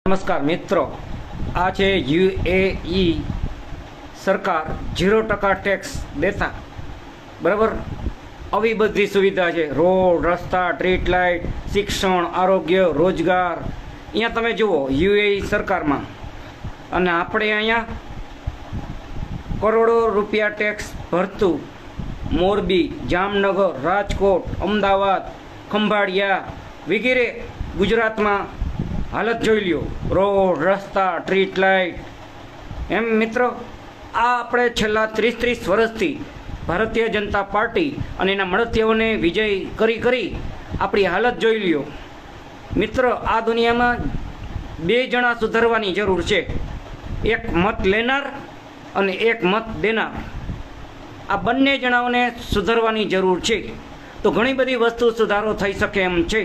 નમસ્કાર મિત્રો, આ છે યુએઈ સરકાર 0% ટેક્સ દેતા, બરાબર. આવી બધી સુવિધા છે, રોડ, રસ્તા, સ્ટ્રીટ લાઇટ, શિક્ષણ, આરોગ્ય, રોજગાર. અહીંયા તમે જુઓ યુએઈ સરકારમાં, અને આપણે અહીંયા કરોડો રૂપિયા ટેક્સ ભરતું મોરબી, જામનગર, રાજકોટ, અમદાવાદ, ખંભાળિયા વગેરે ગુજરાતમાં હાલત જોઈ લ્યો. રોડ, રસ્તા, સ્ટ્રીટ લાઇટ. એમ મિત્રો, આ આપણે છેલ્લા 30 વર્ષથી ભારતીય જનતા પાર્ટી અને એના મળતિયાઓને વિજય કરી આપણી હાલત જોઈ લ્યો. મિત્રો, આ દુનિયામાં બે જણા સુધરવાની જરૂર છે, એક મત લેનાર અને એક મત દેનાર. આ બંને જણાઓને સુધરવાની જરૂર છે, તો ઘણી બધી વસ્તુ સુધારો થઈ શકે એમ છે.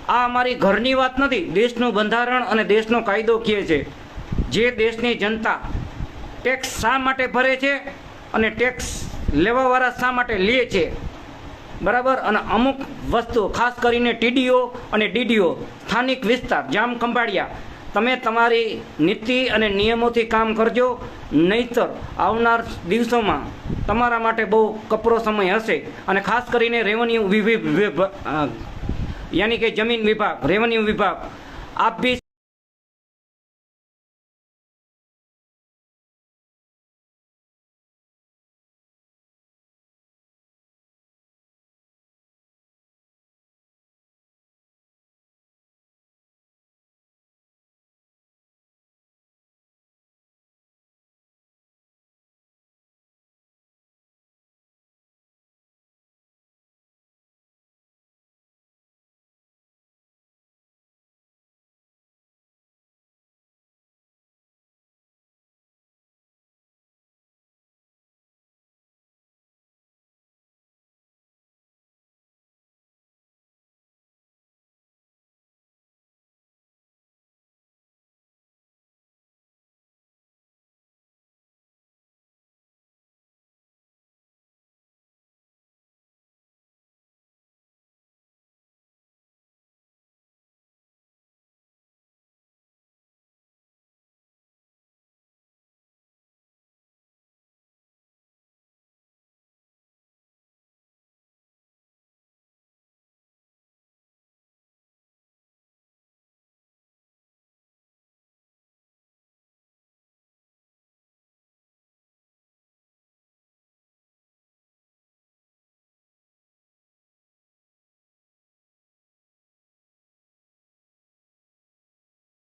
આ અમારી ઘરની વાત નથી, દેશનું બંધારણ અને દેશનો કાયદો કહે છે, જે દેશની જનતા ટેક્સ શા માટે ભરે છે અને ટેક્સ લેવાવાળા શા માટે લે છે, બરાબર. અને અમુક વસ્તુ, ખાસ કરીને ટીડીઓ અને ડીડીઓ, સ્થાનિક વિસ્તાર, જામ ખંભાળિયા, તમે તમારી નીતિ અને નિયમોથી કામ કરજો, નહીંતર આવનાર દિવસોમાં તમારા માટે બહુ કપરો સમય હશે. અને ખાસ કરીને રેવન્યુ યાની કે જમીન વિભાગ, રેવન્યુ વિભાગ, આપ બી